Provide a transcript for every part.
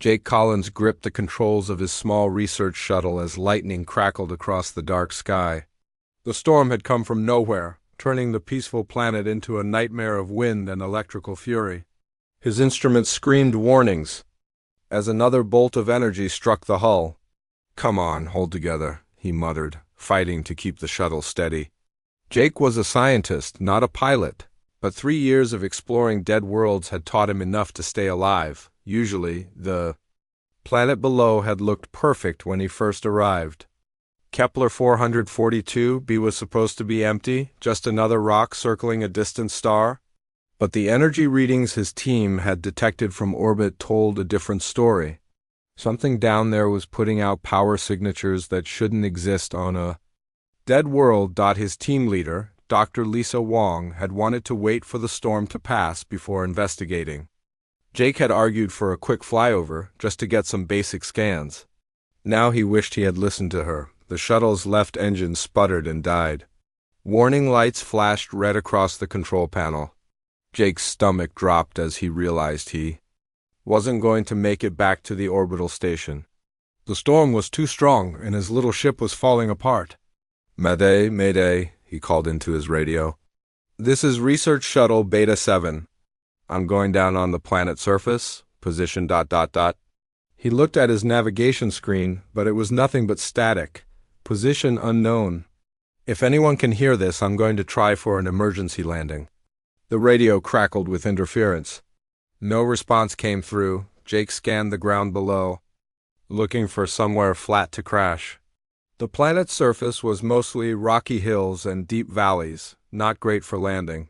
Jake Collins gripped the controls of his small research shuttle as lightning crackled across the dark sky. The storm had come from nowhere, turning the peaceful planet into a nightmare of wind and electrical fury. His instruments screamed warnings as another bolt of energy struck the hull. "Come on, hold together," he muttered, fighting to keep the shuttle steady. Jake was a scientist, not a pilot, but 3 years of exploring dead worlds had taught him enough to stay alive. Usually, the planet below had looked perfect when he first arrived. Kepler 442b was supposed to be empty, just another rock circling a distant star. But the energy readings his team had detected from orbit told a different story. Something down there was putting out power signatures that shouldn't exist on a dead world. His team leader, Dr. Lisa Wong, had wanted to wait for the storm to pass before investigating. Jake had argued for a quick flyover just to get some basic scans. Now he wished he had listened to her. The shuttle's left engine sputtered and died. Warning lights flashed red across the control panel. Jake's stomach dropped as he realized he wasn't going to make it back to the orbital station. The storm was too strong, and his little ship was falling apart. "Mayday, Mayday," he called into his radio. "This is Research Shuttle Beta 7. I'm going down on the planet surface. Position ... He looked at his navigation screen, but it was nothing but static. Position unknown. "If anyone can hear this, I'm going to try for an emergency landing." The radio crackled with interference. No response came through. Jake scanned the ground below, looking for somewhere flat to crash. The planet's surface was mostly rocky hills and deep valleys, not great for landing.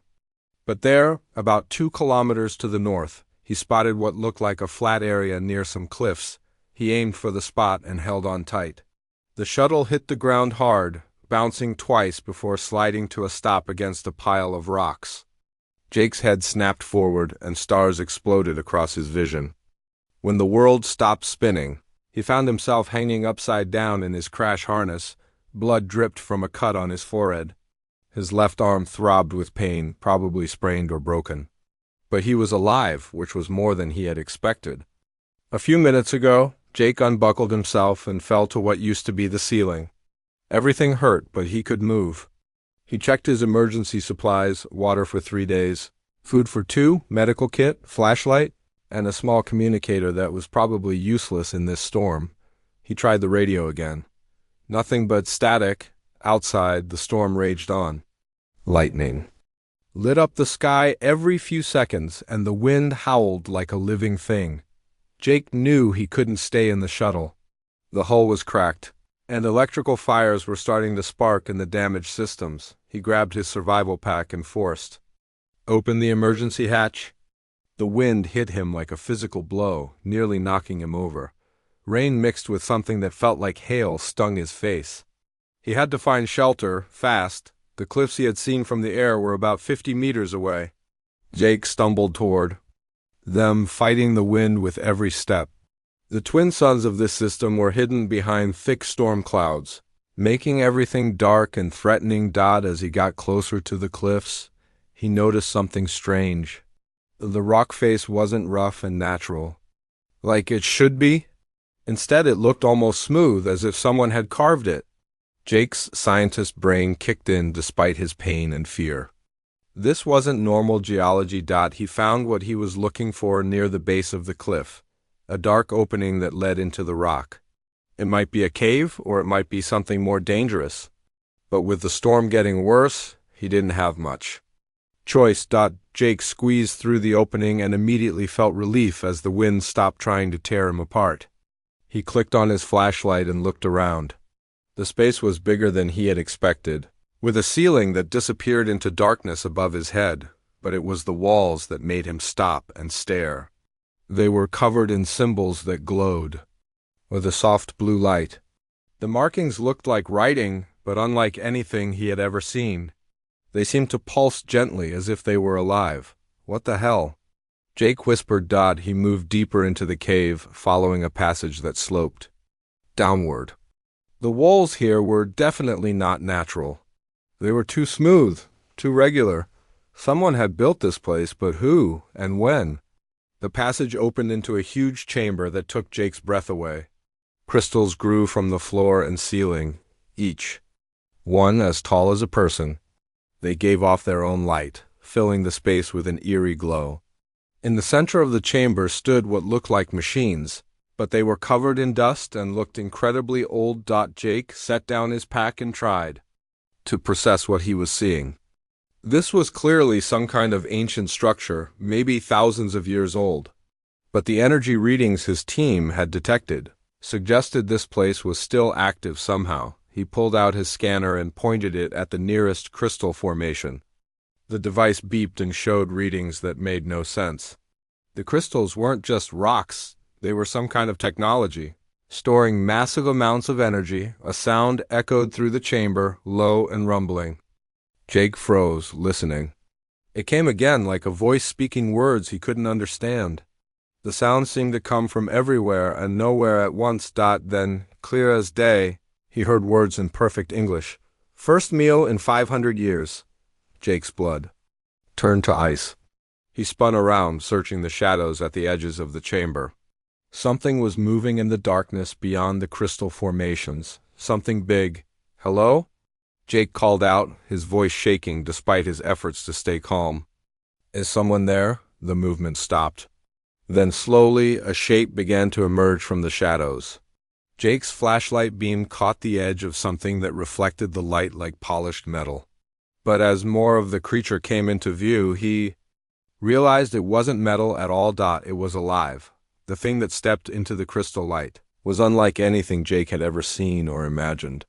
But there, about 2 kilometers to the north, he spotted what looked like a flat area near some cliffs. He aimed for the spot and held on tight. The shuttle hit the ground hard, bouncing twice before sliding to a stop against a pile of rocks. Jake's head snapped forward and stars exploded across his vision. When the world stopped spinning, he found himself hanging upside down in his crash harness. Blood dripped from a cut on his forehead. His left arm throbbed with pain, probably sprained or broken. But he was alive, which was more than he had expected. A few minutes ago, Jake unbuckled himself and fell to what used to be the ceiling. Everything hurt, but he could move. He checked his emergency supplies, water for 3 days, food for 2, medical kit, flashlight, and a small communicator that was probably useless in this storm. He tried the radio again. Nothing but static. Outside, the storm raged on. Lightning lit up the sky every few seconds, and the wind howled like a living thing. Jake knew he couldn't stay in the shuttle. The hull was cracked, and electrical fires were starting to spark in the damaged systems. He grabbed his survival pack and forced open the emergency hatch. The wind hit him like a physical blow, nearly knocking him over. Rain mixed with something that felt like hail stung his face. He had to find shelter, fast. The cliffs he had seen from the air were about 50 meters away. Jake stumbled toward them, fighting the wind with every step. The twin suns of this system were hidden behind thick storm clouds, making everything dark and threatening. As he got closer to the cliffs, he noticed something strange. The rock face wasn't rough and natural, like it should be. Instead, it looked almost smooth, as if someone had carved it. Jake's scientist brain kicked in despite his pain and fear. This wasn't normal geology. He found what he was looking for near the base of the cliff, a dark opening that led into the rock. It might be a cave, or it might be something more dangerous. But with the storm getting worse, he didn't have much choice. Jake squeezed through the opening and immediately felt relief as the wind stopped trying to tear him apart. He clicked on his flashlight and looked around. The space was bigger than he had expected, with a ceiling that disappeared into darkness above his head, but it was the walls that made him stop and stare. They were covered in symbols that glowed with a soft blue light. The markings looked like writing, but unlike anything he had ever seen. They seemed to pulse gently as if they were alive. What the hell? Jake whispered. He moved deeper into the cave, following a passage that sloped downward. The walls here were definitely not natural. They were too smooth, too regular. Someone had built this place, but who and when? The passage opened into a huge chamber that took Jake's breath away. Crystals grew from the floor and ceiling, each one as tall as a person. They gave off their own light, filling the space with an eerie glow. In the center of the chamber stood what looked like machines, but they were covered in dust and looked incredibly old. Jake set down his pack and tried to process what he was seeing. This was clearly some kind of ancient structure, maybe thousands of years old. But the energy readings his team had detected suggested this place was still active somehow. He pulled out his scanner and pointed it at the nearest crystal formation. The device beeped and showed readings that made no sense. The crystals weren't just rocks, they were some kind of technology, storing massive amounts of energy. A sound echoed through the chamber, low and rumbling. Jake froze, listening. It came again, like a voice speaking words he couldn't understand. The sound seemed to come from everywhere and nowhere at once. Then, clear as day, he heard words in perfect English. First meal in 500 years. Jake's blood turned to ice. He spun around, searching the shadows at the edges of the chamber. Something was moving in the darkness beyond the crystal formations. Something big. Hello? Jake called out, his voice shaking despite his efforts to stay calm. Is someone there? The movement stopped. Then slowly, a shape began to emerge from the shadows. Jake's flashlight beam caught the edge of something that reflected the light like polished metal. But as more of the creature came into view, he realized it wasn't metal at all. It was alive. The thing that stepped into the crystal light was unlike anything Jake had ever seen or imagined.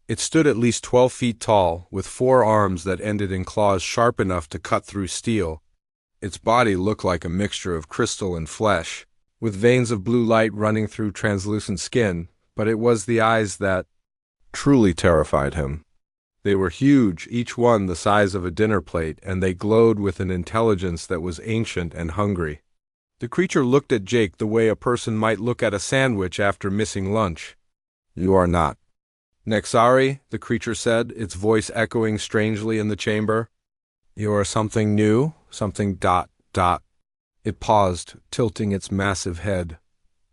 It stood at least 12 feet tall, with 4 arms that ended in claws sharp enough to cut through steel. Its body looked like a mixture of crystal and flesh, with veins of blue light running through translucent skin, but it was the eyes that truly terrified him. They were huge, each one the size of a dinner plate, and they glowed with an intelligence that was ancient and hungry. The creature looked at Jake the way a person might look at a sandwich after missing lunch. You are not Nexari, the creature said, its voice echoing strangely in the chamber. You are something new, something ... It paused, tilting its massive head.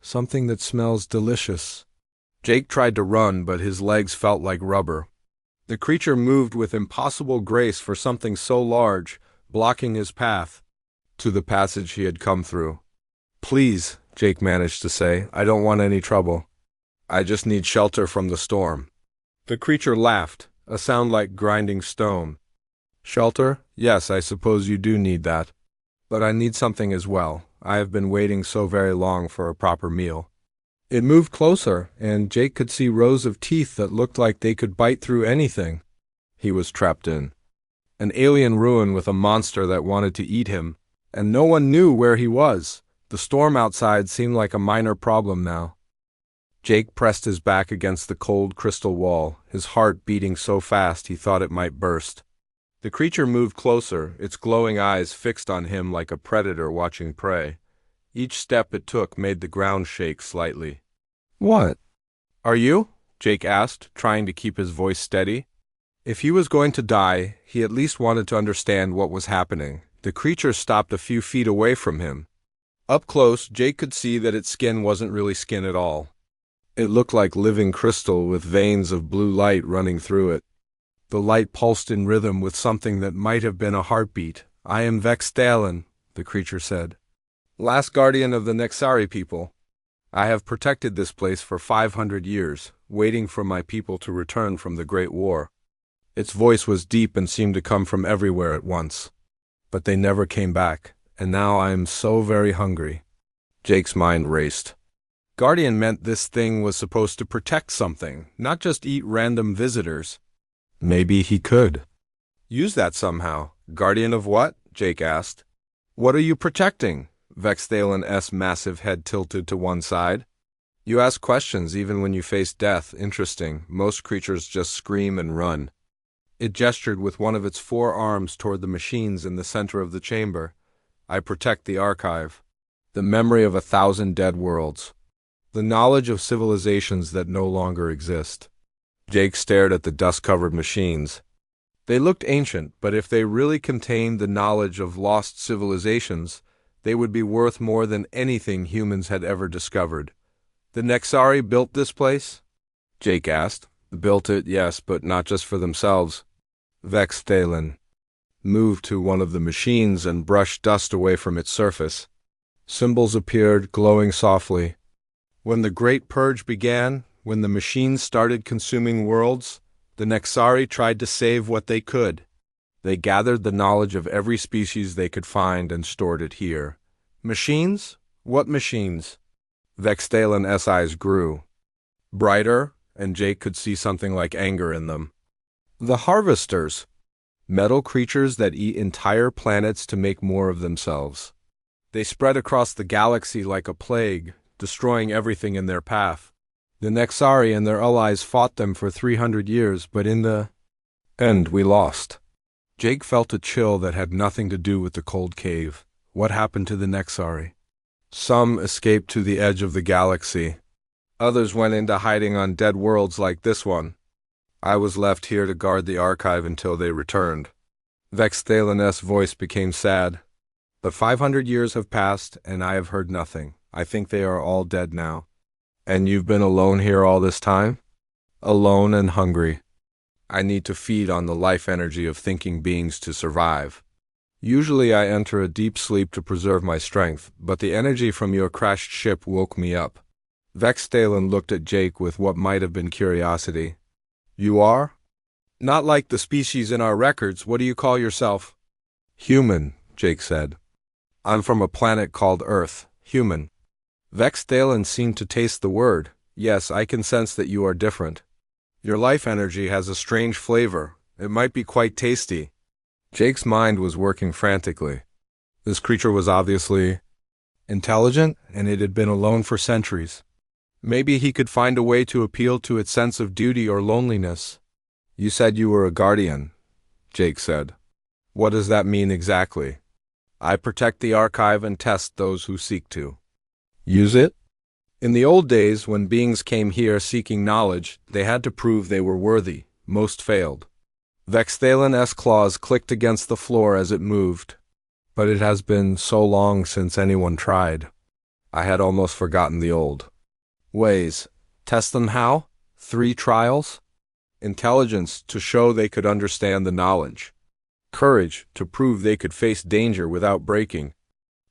Something that smells delicious. Jake tried to run, but his legs felt like rubber. The creature moved with impossible grace for something so large, blocking his path to the passage he had come through. Please, Jake managed to say, I don't want any trouble. I just need shelter from the storm. The creature laughed, a sound like grinding stone. Shelter? Yes, I suppose you do need that. But I need something as well. I have been waiting so very long for a proper meal. It moved closer, and Jake could see rows of teeth that looked like they could bite through anything. He was trapped in an alien ruin with a monster that wanted to eat him, and no one knew where he was. The storm outside seemed like a minor problem now. Jake pressed his back against the cold crystal wall, his heart beating so fast he thought it might burst. The creature moved closer, its glowing eyes fixed on him like a predator watching prey. Each step it took made the ground shake slightly. What are you? Jake asked, trying to keep his voice steady. If he was going to die, he at least wanted to understand what was happening. The creature stopped a few feet away from him. Up close, Jake could see that its skin wasn't really skin at all. It looked like living crystal with veins of blue light running through it. The light pulsed in rhythm with something that might have been a heartbeat. I am Vextalen, the creature said. Last guardian of the Nexari people. I have protected this place for 500 years, waiting for my people to return from the Great War. Its voice was deep and seemed to come from everywhere at once. But they never came back, and now I am so very hungry. Jake's mind raced. Guardian meant this thing was supposed to protect something, not just eat random visitors. Maybe he could use that somehow. Guardian of what? Jake asked. What are you protecting? Vexthalen's massive head tilted to one side. You ask questions even when you face death. Interesting. Most creatures just scream and run. It gestured with one of its 4 arms toward the machines in the center of the chamber. I protect the archive. The memory of 1,000 dead worlds. The knowledge of civilizations that no longer exist. Jake stared at the dust-covered machines. They looked ancient, but if they really contained the knowledge of lost civilizations, They would be worth more than anything humans had ever discovered. The Nexari built this place? Jake asked. Built it, yes, but not just for themselves. Vex Thalen moved to one of the machines and brushed dust away from its surface. Symbols appeared, glowing softly. When the Great Purge began, when the machines started consuming worlds, the Nexari tried to save what they could. They gathered the knowledge of every species they could find and stored it here. Machines? What machines? Vextalen's eyes grew brighter, and Jake could see something like anger in them. The Harvesters. Metal creatures that eat entire planets to make more of themselves. They spread across the galaxy like a plague, destroying everything in their path. The Nexari and their allies fought them for 300 years, but in the end we lost. Jake felt a chill that had nothing to do with the cold cave. What happened to the Nexari? Some escaped to the edge of the galaxy. Others went into hiding on dead worlds like this one. I was left here to guard the archive until they returned. Vextalen's voice became sad. But 500 years have passed, and I have heard nothing. I think they are all dead now. And you've been alone here all this time? Alone and hungry. I need to feed on the life energy of thinking beings to survive. Usually I enter a deep sleep to preserve my strength, but the energy from your crashed ship woke me up. Vextalen looked at Jake with what might have been curiosity. You are? Not like the species in our records. What do you call yourself? Human, Jake said. I'm from a planet called Earth. Human. Vextalen seemed to taste the word. Yes, I can sense that you are different. Your life energy has a strange flavor. It might be quite tasty. Jake's mind was working frantically. This creature was obviously intelligent, and it had been alone for centuries. Maybe he could find a way to appeal to its sense of duty or loneliness. You said you were a guardian, Jake said. What does that mean exactly? I protect the archive and test those who seek to. Use it? In the old days, when beings came here seeking knowledge, they had to prove they were worthy. Most failed. Vextalen's claws clicked against the floor as it moved. But it has been so long since anyone tried. I had almost forgotten the old ways. Test them how? 3 trials? Intelligence, to show they could understand the knowledge. Courage, to prove they could face danger without breaking.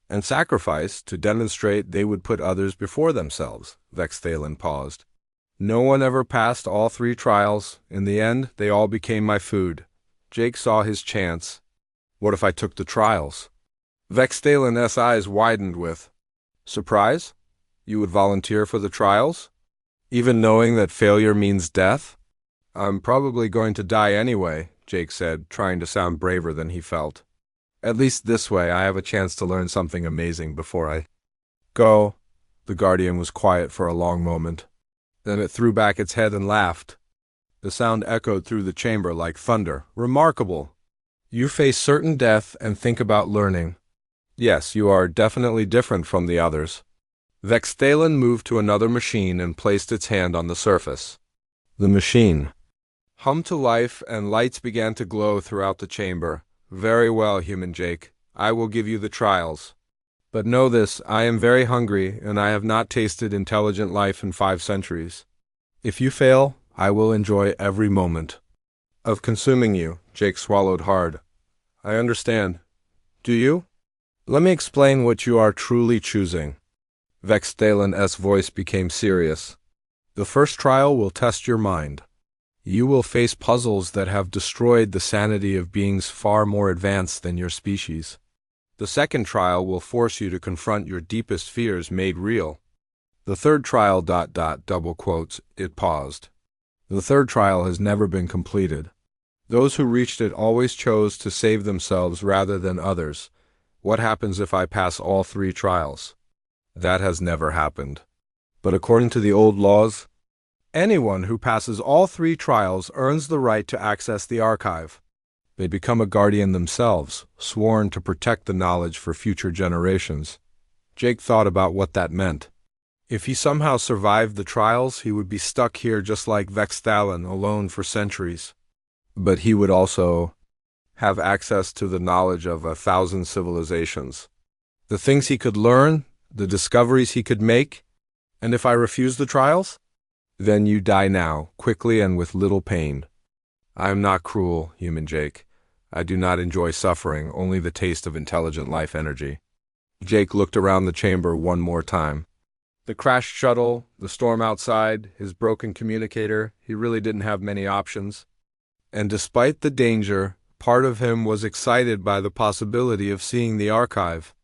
And sacrifice, to demonstrate they would put others before themselves. Vextalen paused. No one ever passed all 3 trials. In the end, they all became my food. Jake saw his chance. What if I took the trials? Vextalen's eyes widened with surprise. You would volunteer for the trials? Even knowing that failure means death? I'm probably going to die anyway, Jake said, trying to sound braver than he felt. At least this way I have a chance to learn something amazing before I go. The Guardian was quiet for a long moment. Then it threw back its head and laughed. The sound echoed through the chamber like thunder. Remarkable. You face certain death and think about learning. Yes, you are definitely different from the others. Vextalen moved to another machine and placed its hand on the surface. The machine hummed to life, and lights began to glow throughout the chamber. Very well, human Jake. I will give you the trials. But know this, I am very hungry, and I have not tasted intelligent life in 5 centuries. If you fail, I will enjoy every moment of consuming you. Jake swallowed hard. I understand. Do you? Let me explain what you are truly choosing. Vextalen's voice became serious. The first trial will test your mind. You will face puzzles that have destroyed the sanity of beings far more advanced than your species. The second trial will force you to confront your deepest fears made real. The third trial ... double quotes, it paused. The third trial has never been completed. Those who reached it always chose to save themselves rather than others. What happens if I pass all 3 trials? That has never happened. But according to the old laws, anyone who passes all 3 trials earns the right to access the archive. They become a guardian themselves, sworn to protect the knowledge for future generations. Jake thought about what that meant. If he somehow survived the trials, he would be stuck here just like Vextalen, alone for centuries. But he would also have access to the knowledge of 1,000 civilizations. The things he could learn, the discoveries he could make. And if I refuse the trials? Then you die now, quickly and with little pain. I am not cruel, human Jake. I do not enjoy suffering, only the taste of intelligent life energy. Jake looked around the chamber one more time. The crashed shuttle, the storm outside, his broken communicator, he really didn't have many options. And despite the danger, part of him was excited by the possibility of seeing the archive.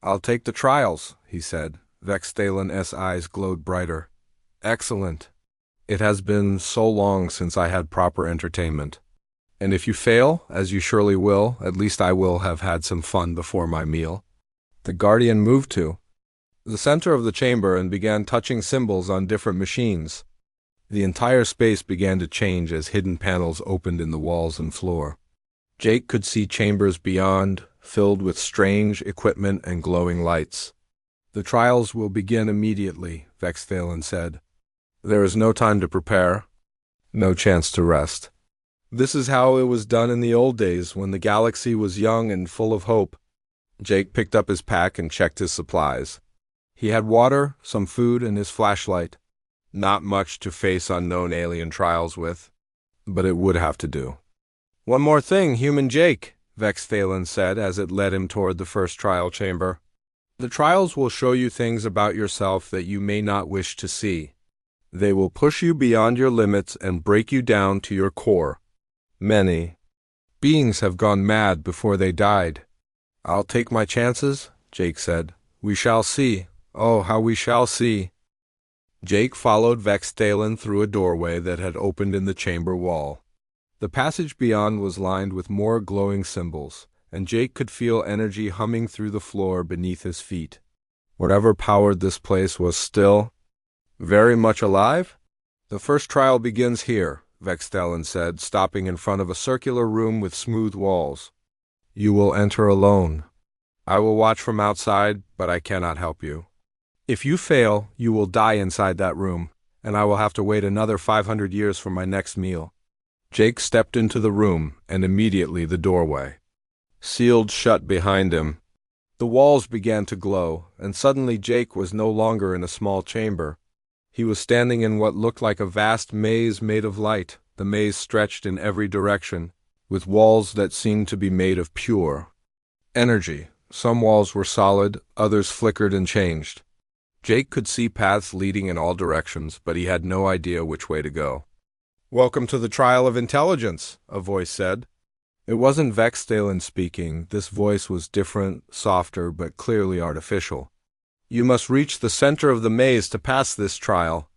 I'll take the trials, he said. Vexthalen's eyes glowed brighter. Excellent. It has been so long since I had proper entertainment. And if you fail, as you surely will, at least I will have had some fun before my meal. The Guardian moved to the center of the chamber and began touching symbols on different machines. The entire space began to change as hidden panels opened in the walls and floor. Jake could see chambers beyond, filled with strange equipment and glowing lights. The trials will begin immediately, Vexthalen said. There is no time to prepare, no chance to rest. This is how it was done in the old days, when the galaxy was young and full of hope. Jake picked up his pack and checked his supplies. He had water, some food, and his flashlight. Not much to face unknown alien trials with, but it would have to do. One more thing, human Jake, Vexthalen said as it led him toward the first trial chamber. The trials will show you things about yourself that you may not wish to see. They will push you beyond your limits and break you down to your core. Many beings have gone mad before they died. I'll take my chances, Jake said. We shall see. Oh, how we shall see. Jake followed Vexthalen through a doorway that had opened in the chamber wall. The passage beyond was lined with more glowing symbols, and Jake could feel energy humming through the floor beneath his feet. Whatever powered this place was still very much alive? The first trial begins here, Vexthalen said, stopping in front of a circular room with smooth walls. You will enter alone. I will watch from outside, but I cannot help you. If you fail, you will die inside that room, and I will have to wait another 500 years for my next meal. Jake stepped into the room, and immediately the doorway sealed shut behind him. The walls began to glow, and suddenly Jake was no longer in a small chamber. He was standing in what looked like a vast maze made of light. The maze stretched in every direction, with walls that seemed to be made of pure energy. Some walls were solid, others flickered and changed. Jake could see paths leading in all directions, but he had no idea which way to go. Welcome to the trial of intelligence, a voice said. It wasn't Vexthalen speaking. This voice was different, softer, but clearly artificial. You must reach the center of the maze to pass this trial.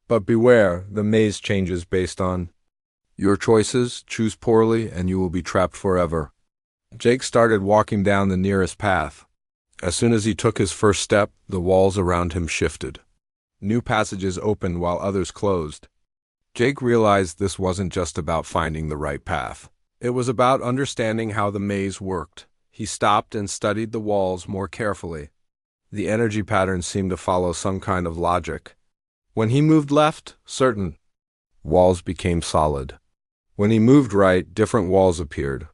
But beware, the maze changes based on your choices. Choose poorly, and you will be trapped forever. Jake started walking down the nearest path. As soon as he took his first step, the walls around him shifted. New passages opened while others closed. Jake realized this wasn't just about finding the right path. It was about understanding how the maze worked. He stopped and studied the walls more carefully. The energy patterns seemed to follow some kind of logic. When he moved left, certain walls became solid. When he moved right, different walls appeared.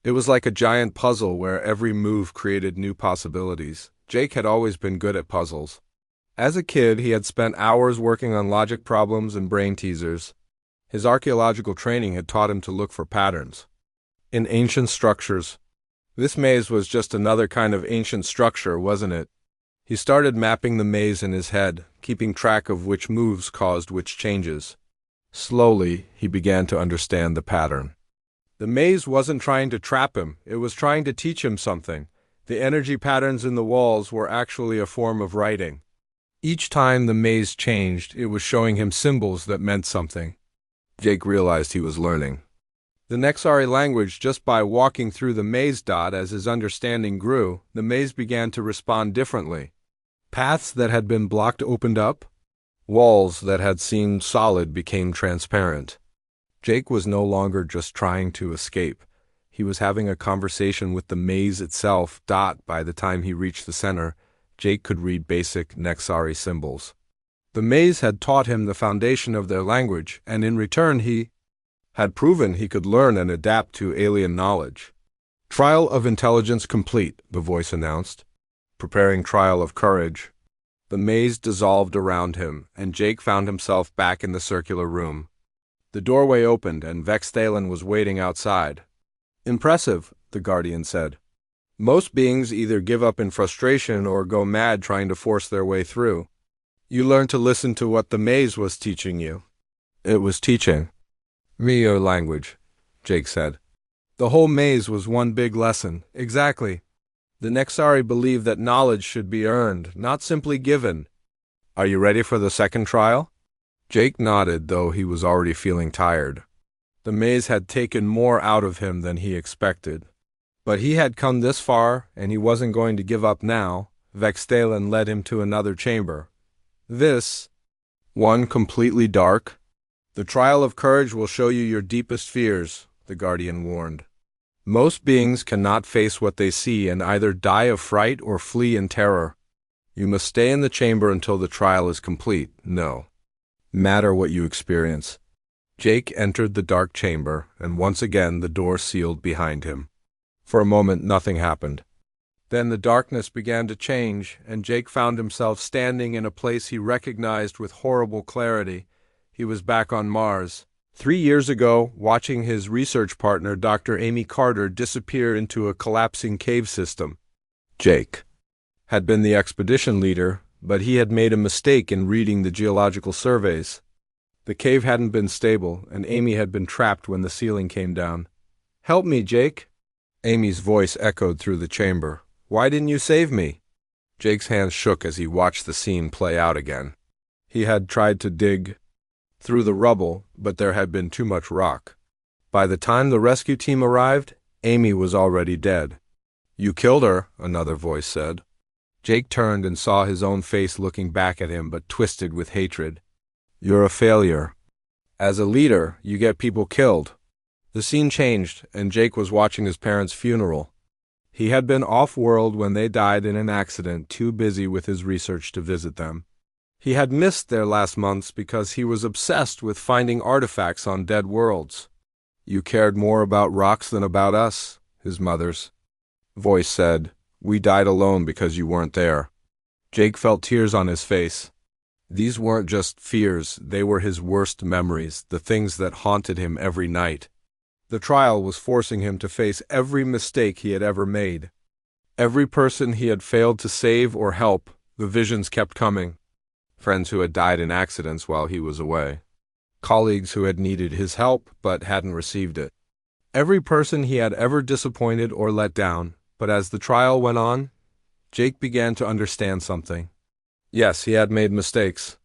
It was like a giant puzzle where every move created new possibilities. Jake had always been good at puzzles. As a kid, he had spent hours working on logic problems and brain teasers. His archaeological training had taught him to look for patterns in ancient structures. This maze was just another kind of ancient structure, wasn't it? He started mapping the maze in his head, keeping track of which moves caused which changes. Slowly, he began to understand the pattern. The maze wasn't trying to trap him, it was trying to teach him something. The energy patterns in the walls were actually a form of writing. Each time the maze changed, it was showing him symbols that meant something. Jake realized he was learning the Nexari language just by walking through the maze. As his understanding grew, the maze began to respond differently. Paths that had been blocked opened up. Walls that had seemed solid became transparent. Jake was no longer just trying to escape. He was having a conversation with the maze itself. By the time he reached the center, Jake could read basic Nexari symbols. The maze had taught him the foundation of their language, and in return he had proven he could learn and adapt to alien knowledge. Trial of intelligence complete, the voice announced. preparing trial of courage. The maze dissolved around him, and Jake found himself back in the circular room. The doorway opened, and Vexthalen was waiting outside. "Impressive," the Guardian said. "Most beings either give up in frustration or go mad trying to force their way through. You learned to listen to what the maze was teaching you." "It was teaching me your language," Jake said. "The whole maze was one big lesson." "Exactly. The Nexari believe that knowledge should be earned, not simply given. Are you ready for the second trial?" Jake nodded, though he was already feeling tired. The maze had taken more out of him than he expected. But he had come this far, and he wasn't going to give up now. Vexthalen led him to another chamber. This one completely dark. "The trial of courage will show you your deepest fears," the Guardian warned. "Most beings cannot face what they see and either die of fright or flee in terror. You must stay in the chamber until the trial is complete, no matter what you experience." Jake entered the dark chamber, and once again the door sealed behind him. For a moment nothing happened. Then the darkness began to change, and Jake found himself standing in a place he recognized with horrible clarity. He was back on Mars. 3 years ago, watching his research partner, Dr. Amy Carter, disappear into a collapsing cave system. Jake had been the expedition leader, but he had made a mistake in reading the geological surveys. The cave hadn't been stable, and Amy had been trapped when the ceiling came down. "Help me, Jake." Amy's voice echoed through the chamber. "Why didn't you save me?" Jake's hands shook as he watched the scene play out again. He had tried to dig through the rubble, but there had been too much rock. By the time the rescue team arrived, Amy was already dead. "You killed her," another voice said. Jake turned and saw his own face looking back at him, but twisted with hatred. "You're a failure. As a leader, you get people killed." The scene changed, and Jake was watching his parents' funeral. He had been off-world when they died in an accident, too busy with his research to visit them. He had missed their last months because he was obsessed with finding artifacts on dead worlds. "You cared more about rocks than about us," his mother's voice said. "We died alone because you weren't there." Jake felt tears on his face. These weren't just fears, they were his worst memories, the things that haunted him every night. The trial was forcing him to face every mistake he had ever made. Every person he had failed to save or help. The visions kept coming. Friends who had died in accidents while he was away. Colleagues who had needed his help but hadn't received it. Every person he had ever disappointed or let down. But as the trial went on, Jake began to understand something. Yes, he had made mistakes.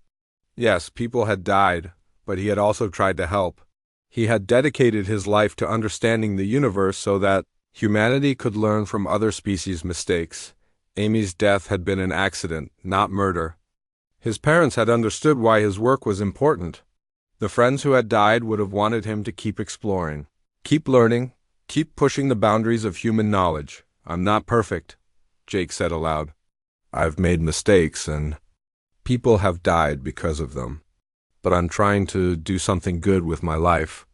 Yes, people had died, but he had also tried to help. He had dedicated his life to understanding the universe so that humanity could learn from other species' mistakes. Amy's death had been an accident, not murder. His parents had understood why his work was important. The friends who had died would have wanted him to keep exploring, keep learning, keep pushing the boundaries of human knowledge. "I'm not perfect," Jake said aloud. "I've made mistakes, and people have died because of them. But I'm trying to do something good with my life.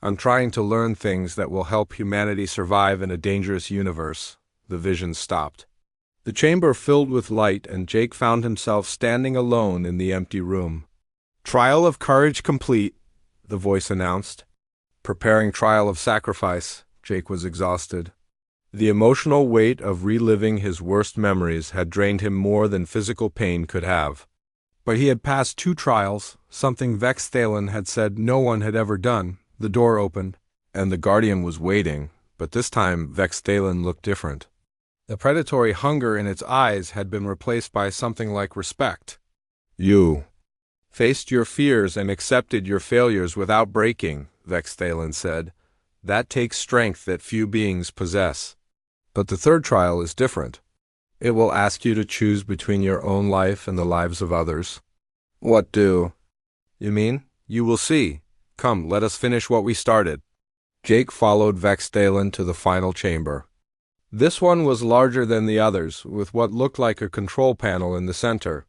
I'm trying to learn things that will help humanity survive in a dangerous universe." The vision stopped. The chamber filled with light, and Jake found himself standing alone in the empty room. "Trial of courage complete," the voice announced. Preparing trial of sacrifice, Jake was exhausted. The emotional weight of reliving his worst memories had drained him more than physical pain could have. But he had passed 2 trials, something Vexthalen had said no one had ever done. The door opened, and the Guardian was waiting, but this time Vexthalen looked different. The predatory hunger in its eyes had been replaced by something like respect. "You faced your fears and accepted your failures without breaking," Vexthalen said. "That takes strength that few beings possess. But the third trial is different. It will ask you to choose between your own life and the lives of others." "What do you mean?" "You will see. Come, let us finish what we started." Jake followed Vexthalen to the final chamber. This one was larger than the others, with what looked like a control panel in the center.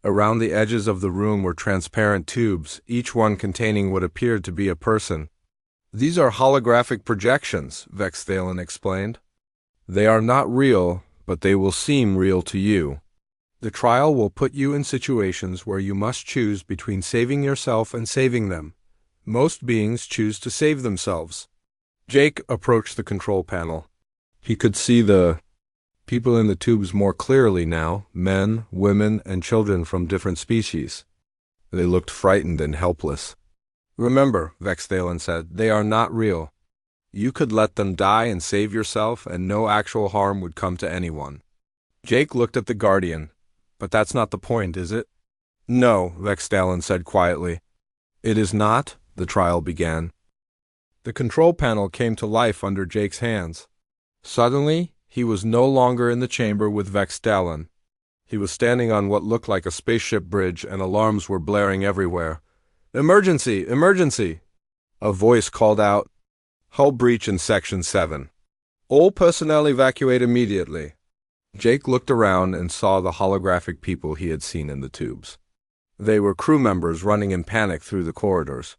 Around the edges of the room were transparent tubes, each one containing what appeared to be a person. "These are holographic projections," Vexthalen explained. "They are not real, but they will seem real to you. The trial will put you in situations where you must choose between saving yourself and saving them. Most beings choose to save themselves. Jake approached the control panel. He could see the people in the tubes more clearly now, men, women, and children from different species. They looked frightened and helpless. Remember, Vexthalen said, they are not real. You could let them die and save yourself, and no actual harm would come to anyone. Jake looked at the Guardian. But that's not the point, is it? No, Vexthalen said quietly. It is not, the trial began. The control panel came to life under Jake's hands. Suddenly, he was no longer in the chamber with Vexthalen. He was standing on what looked like a spaceship bridge, and alarms were blaring everywhere. Emergency! Emergency! A voice called out, Hull breach in Section 7. All personnel evacuate immediately. Jake looked around and saw the holographic people he had seen in the tubes. They were crew members running in panic through the corridors.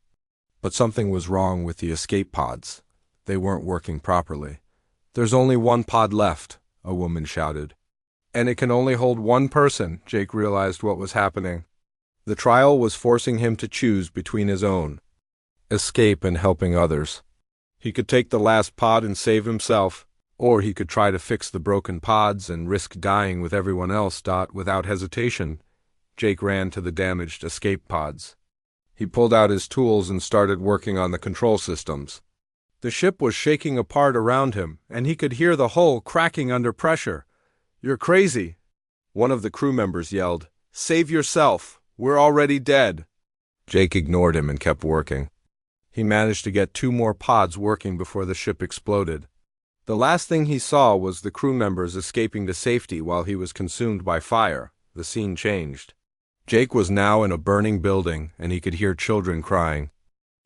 But something was wrong with the escape pods. They weren't working properly. There's only one pod left, a woman shouted. And it can only hold one person, Jake realized what was happening. The trial was forcing him to choose between his own escape and helping others. He could take the last pod and save himself, or he could try to fix the broken pods and risk dying with everyone else. Without hesitation, Jake ran to the damaged escape pods. He pulled out his tools and started working on the control systems. The ship was shaking apart around him, and he could hear the hull cracking under pressure. You're crazy, one of the crew members yelled. Save yourself. We're already dead. Jake ignored him and kept working. He managed to get 2 more pods working before the ship exploded. The last thing he saw was the crew members escaping to safety while he was consumed by fire. The scene changed. Jake was now in a burning building, and he could hear children crying.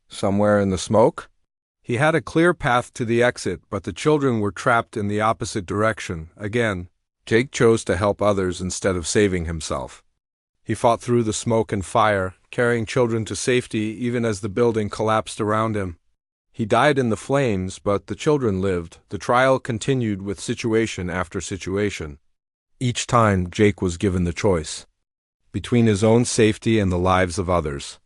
Somewhere in the smoke? He had a clear path to the exit, but the children were trapped in the opposite direction. Again, Jake chose to help others instead of saving himself. He fought through the smoke and fire, carrying children to safety even as the building collapsed around him. He died in the flames, but the children lived. The trial continued with situation after situation. Each time, Jake was given the choice between his own safety and the lives of others.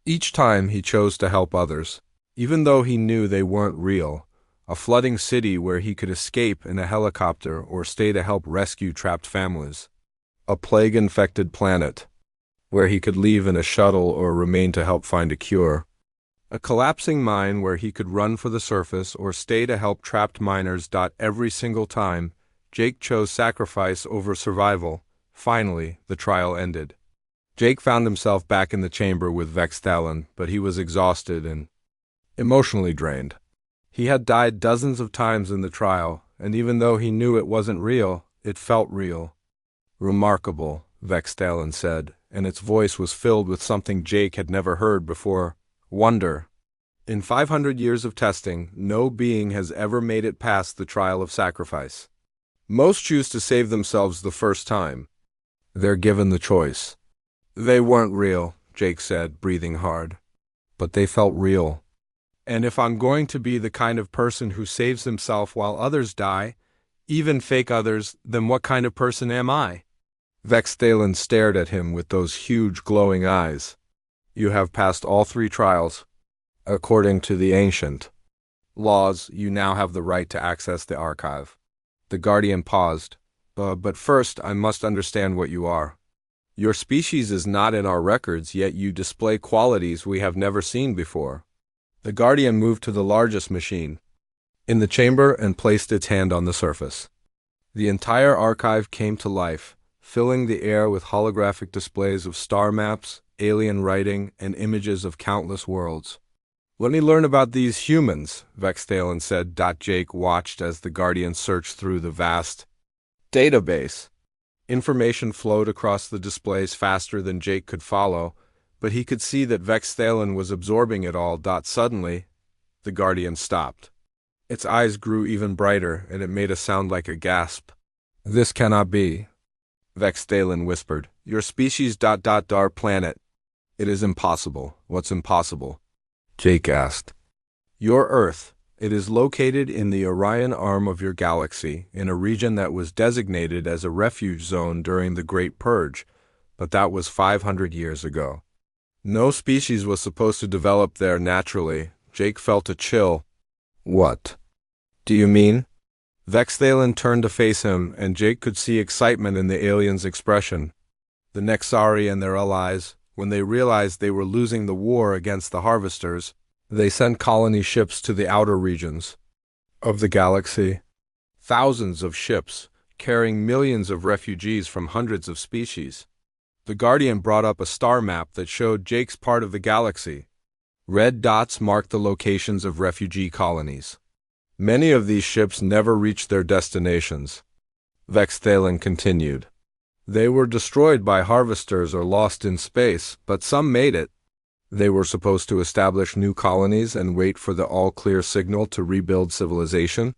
Each time, he chose to help others, even though he knew they weren't real. A flooding city where he could escape in a helicopter or stay to help rescue trapped families. A plague-infected planet where he could leave in a shuttle or remain to help find a cure. A collapsing mine where he could run for the surface or stay to help trapped miners. Every single time, Jake chose sacrifice over survival. Finally, the trial ended. Jake found himself back in the chamber with Vexthalen, but he was exhausted and emotionally drained. He had died dozens of times in the trial, and even though he knew it wasn't real, it felt real. Remarkable, Vexthalen said, and its voice was filled with something Jake had never heard before. Wonder. In 500 years of testing, no being has ever made it past the trial of sacrifice. Most choose to save themselves the first time. They're given the choice. They weren't real, Jake said, breathing hard. But they felt real. And if I'm going to be the kind of person who saves himself while others die, even fake others, then what kind of person am I? Vexthalen stared at him with those huge glowing eyes. You have passed all 3 trials. According to the ancient laws, you now have the right to access the archive. The Guardian paused. But first, I must understand what you are. Your species is not in our records, yet you display qualities we have never seen before. The Guardian moved to the largest machine in the chamber and placed its hand on the surface. The entire archive came to life, filling the air with holographic displays of star maps, alien writing, and images of countless worlds. Let me learn about these humans, Vexthalen said. Jake watched as the Guardian searched through the vast database. Information flowed across the displays faster than Jake could follow, but he could see that Vexthalen was absorbing it all. Suddenly, the Guardian stopped. Its eyes grew even brighter, and it made a sound like a gasp. This cannot be, Vexthalen whispered. Your species. Our planet. It is impossible. What's impossible? Jake asked. Your Earth, It is located in the Orion arm of your galaxy, in a region that was designated as a refuge zone during the Great Purge, but that was 500 years ago. No species was supposed to develop there naturally. Jake felt a chill. What do you mean? Vexthalen turned to face him, and Jake could see excitement in the alien's expression. The Nexari and their allies, when they realized they were losing the war against the Harvesters, they sent colony ships to the outer regions of the galaxy. Thousands of ships, carrying millions of refugees from hundreds of species. The Guardian brought up a star map that showed Jake's part of the galaxy. Red dots marked the locations of refugee colonies. Many of these ships never reached their destinations. Vexthalen continued. They were destroyed by harvesters or lost in space, but some made it. They were supposed to establish new colonies and wait for the all-clear signal to rebuild civilization.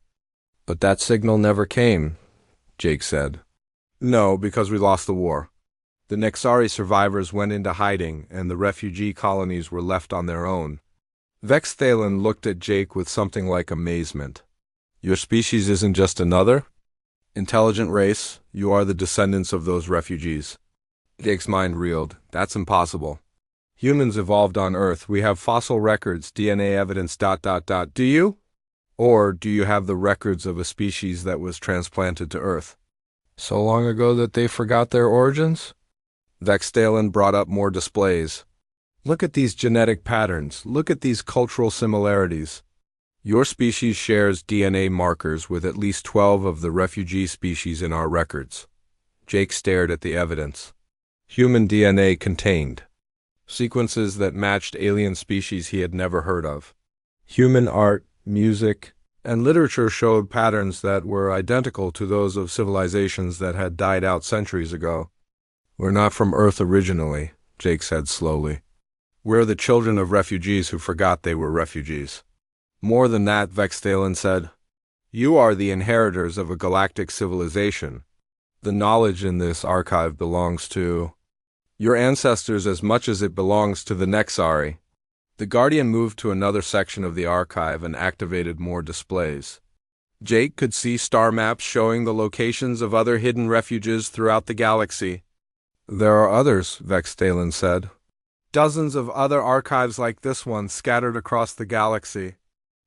But that signal never came, Jake said. No, because we lost the war. The Nexari survivors went into hiding, and the refugee colonies were left on their own. Vexthalen looked at Jake with something like amazement. Your species isn't just another intelligent race. You are the descendants of those refugees. Jake's mind reeled. That's impossible. Humans evolved on Earth. We have fossil records, DNA evidence, ... Do you? Or do you have the records of a species that was transplanted to Earth? So long ago that they forgot their origins? Vexthalen brought up more displays. Look at these genetic patterns. Look at these cultural similarities. Your species shares DNA markers with at least 12 of the refugee species in our records. Jake stared at the evidence. Human DNA contained sequences that matched alien species he had never heard of. Human art, music, and literature showed patterns that were identical to those of civilizations that had died out centuries ago. We're not from Earth originally, Jake said slowly. We're the children of refugees who forgot they were refugees. More than that, Vexthalen said. You are the inheritors of a galactic civilization. The knowledge in this archive belongs to your ancestors as much as it belongs to the Nexari. The Guardian moved to another section of the archive and activated more displays. Jake could see star maps showing the locations of other hidden refuges throughout the galaxy. There are others, Vexthalen said. Dozens of other archives like this one scattered across the galaxy.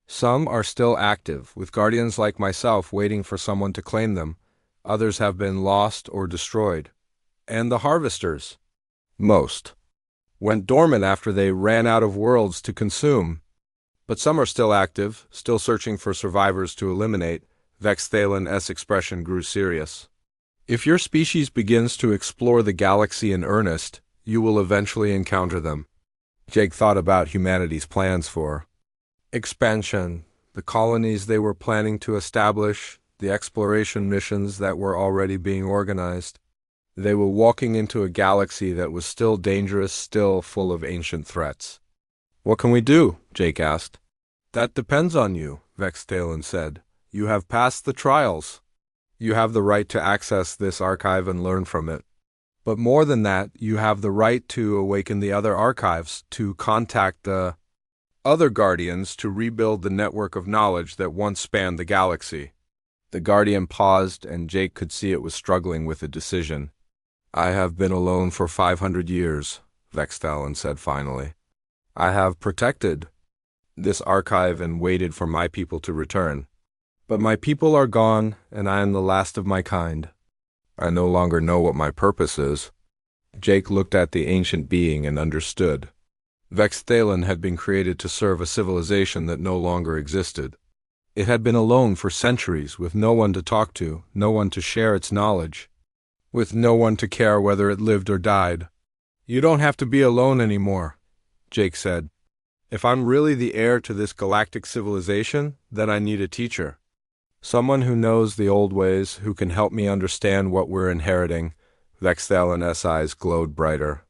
Some are still active, with Guardians like myself waiting for someone to claim them. Others have been lost or destroyed. And the Harvesters, most, went dormant after they ran out of worlds to consume. But some are still active, still searching for survivors to eliminate. Vexthalen's expression grew serious. If your species begins to explore the galaxy in earnest, you will eventually encounter them. Jake thought about humanity's plans for expansion, the colonies they were planning to establish, the exploration missions that were already being organized. They were walking into a galaxy that was still dangerous, still full of ancient threats. What can we do? Jake asked. That depends on you, Vexthalen said. You have passed the trials. You have the right to access this archive and learn from it. But more than that, you have the right to awaken the other archives, to contact the other Guardians to rebuild the network of knowledge that once spanned the galaxy. The Guardian paused, and Jake could see it was struggling with a decision. I have been alone for 500 years, Vexthalen said finally. I have protected this archive and waited for my people to return. But my people are gone, and I am the last of my kind. I no longer know what my purpose is. Jake looked at the ancient being and understood. Vexthalen had been created to serve a civilization that no longer existed. It had been alone for centuries, with no one to talk to, no one to share its knowledge, with no one to care whether it lived or died. You don't have to be alone anymore, Jake said. If I'm really the heir to this galactic civilization, then I need a teacher. Someone who knows the old ways, who can help me understand what we're inheriting. Vexthalen's eyes glowed brighter.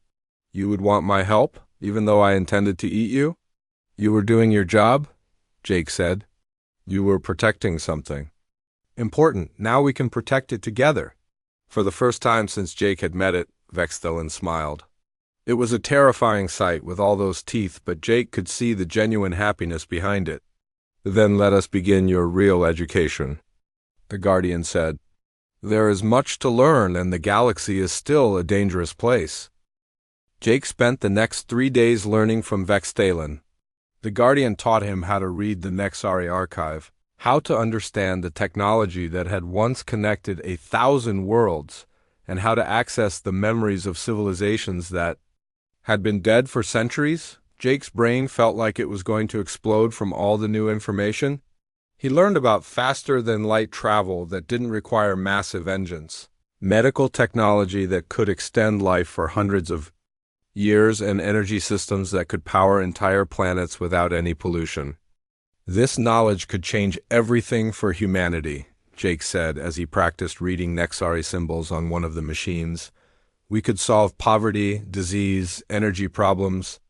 You would want my help, even though I intended to eat you? You were doing your job, Jake said. You were protecting something important. Now we can protect it together. For the first time since Jake had met it, Vexthalen smiled. It was a terrifying sight with all those teeth, but Jake could see the genuine happiness behind it. Then let us begin your real education, the Guardian said. There is much to learn, and the galaxy is still a dangerous place. Jake spent the next 3 days learning from Vextalin. The Guardian taught him how to read the Nexari archive, how to understand the technology that had once connected 1,000 worlds, and how to access the memories of civilizations that had been dead for centuries. Jake's brain felt like it was going to explode from all the new information. He learned about faster-than-light travel that didn't require massive engines, medical technology that could extend life for hundreds of years, and energy systems that could power entire planets without any pollution. This knowledge could change everything for humanity, Jake said as he practiced reading Nexari symbols on one of the machines. We could solve poverty, disease, energy problems.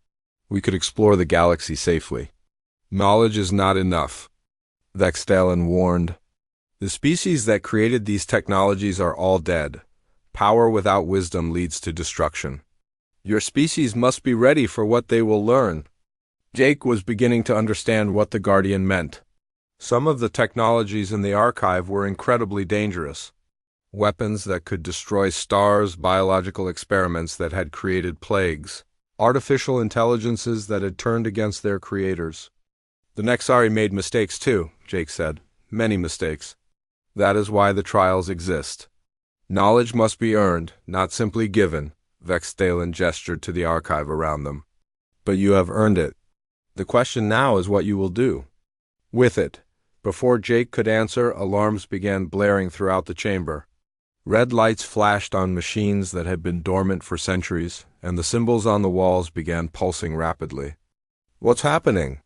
We could explore the galaxy safely. Knowledge is not enough, Vextalin warned. The species that created these technologies are all dead. Power without wisdom leads to destruction. Your species must be ready for what they will learn. Jake was beginning to understand what the Guardian meant. Some of the technologies in the archive were incredibly dangerous. Weapons that could destroy stars, biological experiments that had created plagues, artificial intelligences that had turned against their creators. The Nexari made mistakes too, Jake said. Many mistakes. That is why the trials exist. Knowledge must be earned, not simply given. Vextalin gestured to the archive around them. But you have earned it. The question now is what you will do with it. Before Jake could answer, alarms began blaring throughout the chamber. Red lights flashed on machines that had been dormant for centuries, and the symbols on the walls began pulsing rapidly. What's happening?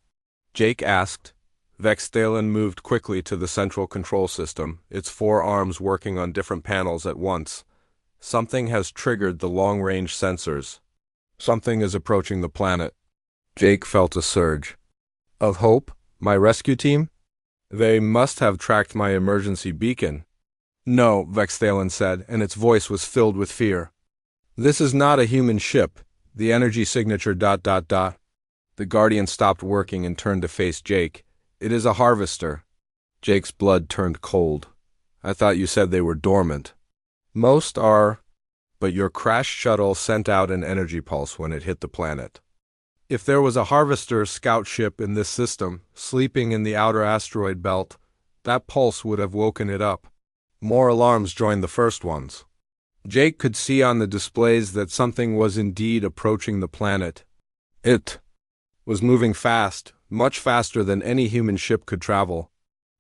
Jake asked. Vextalin moved quickly to the central control system, its 4 arms working on different panels at once. Something has triggered the long-range sensors. Something is approaching the planet. Jake felt a surge of hope. My rescue team? They must have tracked my emergency beacon. No, Vextalin said, and its voice was filled with fear. This is not a human ship. The energy signature ... The Guardian stopped working and turned to face Jake. It is a harvester. Jake's blood turned cold. I thought you said they were dormant. Most are, but your crashed shuttle sent out an energy pulse when it hit the planet. If there was a harvester scout ship in this system, sleeping in the outer asteroid belt, that pulse would have woken it up. More alarms joined the first ones. Jake could see on the displays that something was indeed approaching the planet. It was moving fast, much faster than any human ship could travel.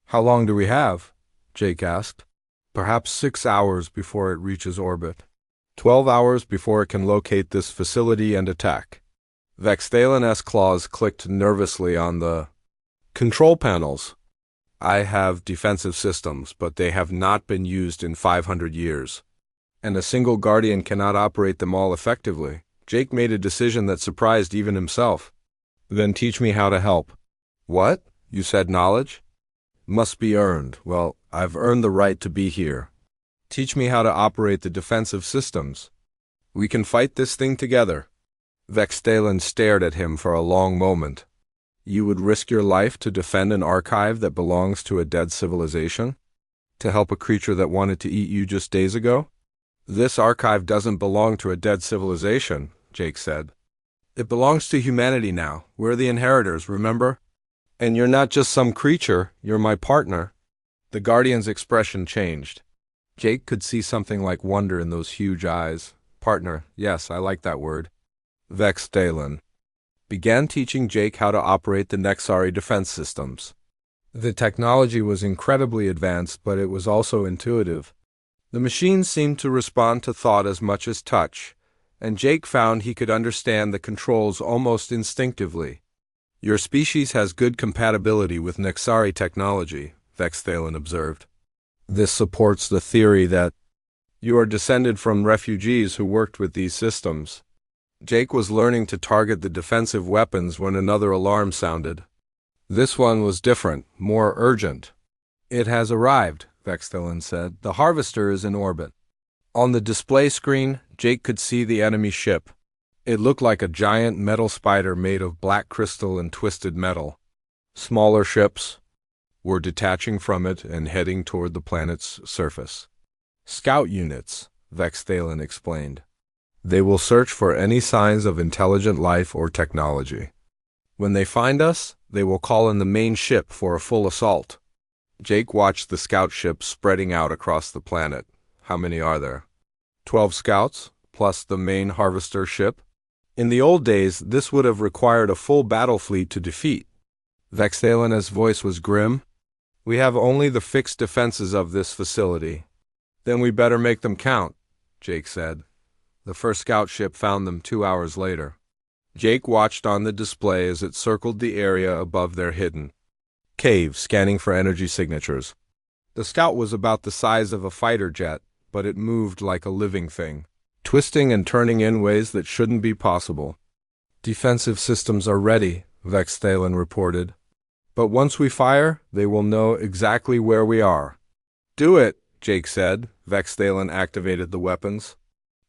How long do we have? Jake asked. Perhaps 6 hours before it reaches orbit. 12 hours before it can locate this facility and attack. Vextalin's claws clicked nervously on the control panels. I have defensive systems, but they have not been used in 500 years. And a single Guardian cannot operate them all effectively. Jake made a decision that surprised even himself. Then teach me how to help. What? You said knowledge? Must be earned. Well, I've earned the right to be here. Teach me how to operate the defensive systems. We can fight this thing together. Vextalin stared at him for a long moment. You would risk your life to defend an archive that belongs to a dead civilization? To help a creature that wanted to eat you just days ago? This archive doesn't belong to a dead civilization, Jake said. It belongs to humanity now. We're the inheritors, remember? And you're not just some creature, you're my partner. The Guardian's expression changed. Jake could see something like wonder in those huge eyes. Partner, yes, I like that word. Vextalin began teaching Jake how to operate the Nexari defense systems. The technology was incredibly advanced, but it was also intuitive. The machines seemed to respond to thought as much as touch, and Jake found he could understand the controls almost instinctively. Your species has good compatibility with Nexari technology, Vextalin observed. This supports the theory that you are descended from refugees who worked with these systems. Jake was learning to target the defensive weapons when another alarm sounded. This one was different, more urgent. It has arrived, Vextalin said. The harvester is in orbit. On the display screen, Jake could see the enemy ship. It looked like a giant metal spider made of black crystal and twisted metal. Smaller ships were detaching from it and heading toward the planet's surface. Scout units, Vexthalen explained. They will search for any signs of intelligent life or technology. When they find us, they will call in the main ship for a full assault. Jake watched the scout ships spreading out across the planet. How many are there? 12 scouts, plus the main harvester ship? In the old days, this would have required a full battle fleet to defeat. Vexthalen's voice was grim. We have only the fixed defenses of this facility. Then we better make them count, Jake said. The first scout ship found them 2 hours later. Jake watched on the display as it circled the area above their hidden cave, scanning for energy signatures. The scout was about the size of a fighter jet, but it moved like a living thing, twisting and turning in ways that shouldn't be possible. Defensive systems are ready, Vexthalen reported. But once we fire, they will know exactly where we are. Do it, Jake said. Vexthalen activated the weapons.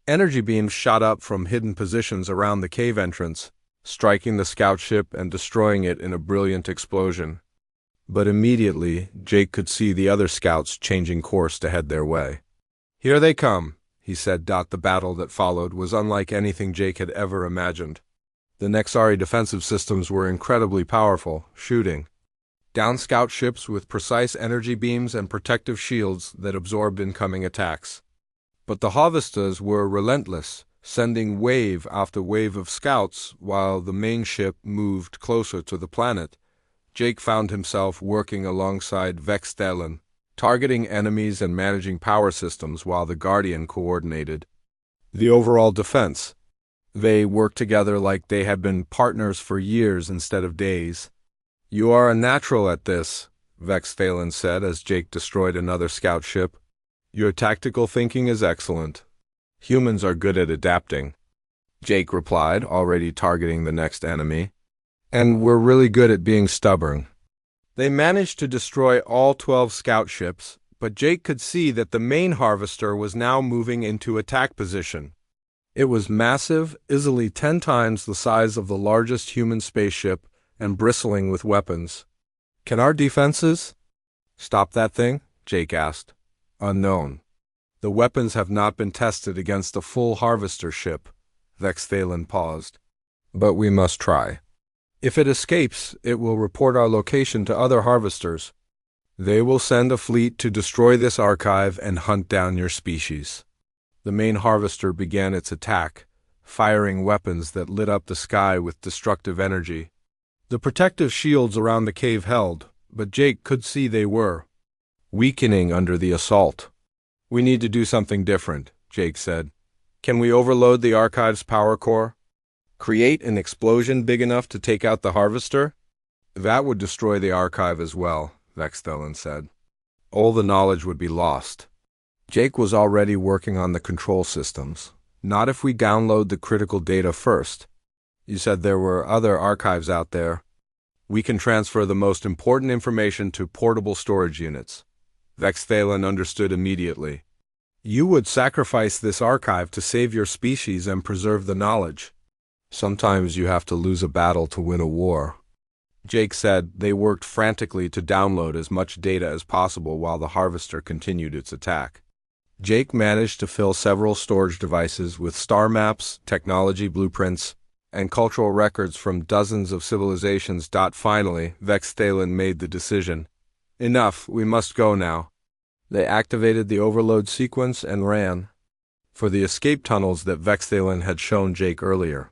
Energy beams shot up from hidden positions around the cave entrance, striking the scout ship and destroying it in a brilliant explosion. But immediately, Jake could see the other scouts changing course to head their way. Here they come, he said. The battle that followed was unlike anything Jake had ever imagined. The Nexari defensive systems were incredibly powerful, shooting down scout ships with precise energy beams and protective shields that absorbed incoming attacks. But the Harvesters were relentless, sending wave after wave of scouts while the main ship moved closer to the planet. Jake found himself working alongside Vexthalen, targeting enemies and managing power systems while the Guardian coordinated the overall defense. They worked together like they had been partners for years instead of days. You are a natural at this, Vexthalen said as Jake destroyed another scout ship. Your tactical thinking is excellent. Humans are good at adapting, Jake replied, already targeting the next enemy. And we're really good at being stubborn. They managed to destroy all 12 scout ships, but Jake could see that the main harvester was now moving into attack position. It was massive, easily 10 times the size of the largest human spaceship, and bristling with weapons. Can our defenses stop that thing? Jake asked. Unknown. The weapons have not been tested against a full harvester ship. Vexthalen paused. But we must try. If it escapes, it will report our location to other harvesters. They will send a fleet to destroy this archive and hunt down your species. The main harvester began its attack, firing weapons that lit up the sky with destructive energy. The protective shields around the cave held, but Jake could see they were weakening under the assault. We need to do something different, Jake said. Can we overload the archive's power core? Create an explosion big enough to take out the harvester? That would destroy the archive as well, Vexthalen said. All the knowledge would be lost. Jake was already working on the control systems. Not if we download the critical data first. You said there were other archives out there. We can transfer the most important information to portable storage units. Vexthalen understood immediately. You would sacrifice this archive to save your species and preserve the knowledge. Sometimes you have to lose a battle to win a war. Jake said they worked frantically to download as much data as possible while the harvester continued its attack. Jake managed to fill several storage devices with star maps, technology blueprints, and cultural records from dozens of civilizations. Finally, Vexthalen made the decision. Enough, we must go now. They activated the overload sequence and ran for the escape tunnels that Vexthalen had shown Jake earlier.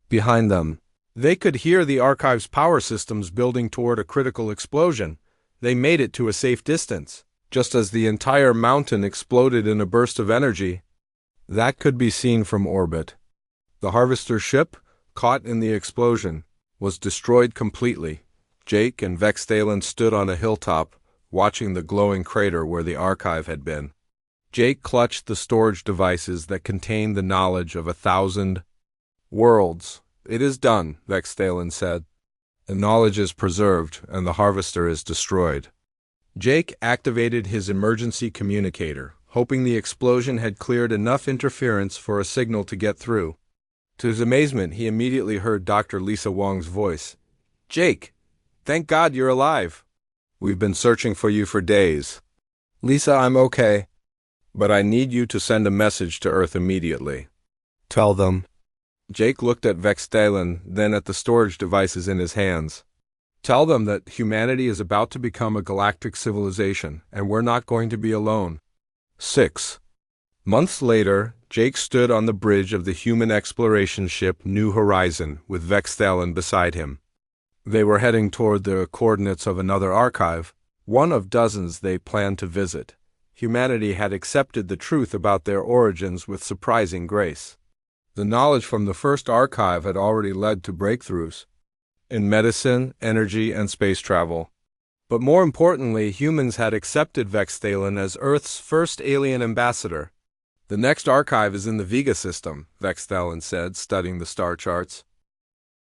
Behind them, they could hear the archive's power systems building toward a critical explosion. They made it to a safe distance, just as the entire mountain exploded in a burst of energy that could be seen from orbit. The harvester ship, caught in the explosion, was destroyed completely. Jake and Vexthalen stood on a hilltop, watching the glowing crater where the archive had been. Jake clutched the storage devices that contained the knowledge of 1,000 worlds. It is done, Vexthalen said. The knowledge is preserved, and the harvester is destroyed. Jake activated his emergency communicator, hoping the explosion had cleared enough interference for a signal to get through. To his amazement, he immediately heard Dr. Lisa Wong's voice. Jake, Thank God you're alive. We've been searching for you for days. Lisa, I'm okay. But I need you to send a message to Earth immediately. Tell them. Jake looked at Vextalin, then at the storage devices in his hands. Tell them that humanity is about to become a galactic civilization, and we're not going to be alone. 6 months later, Jake stood on the bridge of the human exploration ship New Horizon with Vextalin beside him. They were heading toward the coordinates of another archive, one of dozens they planned to visit. Humanity had accepted the truth about their origins with surprising grace. The knowledge from the first archive had already led to breakthroughs in medicine, energy, and space travel. But more importantly, humans had accepted Vextalin as Earth's first alien ambassador. The next archive is in the Vega system, Vextalin said, studying the star charts.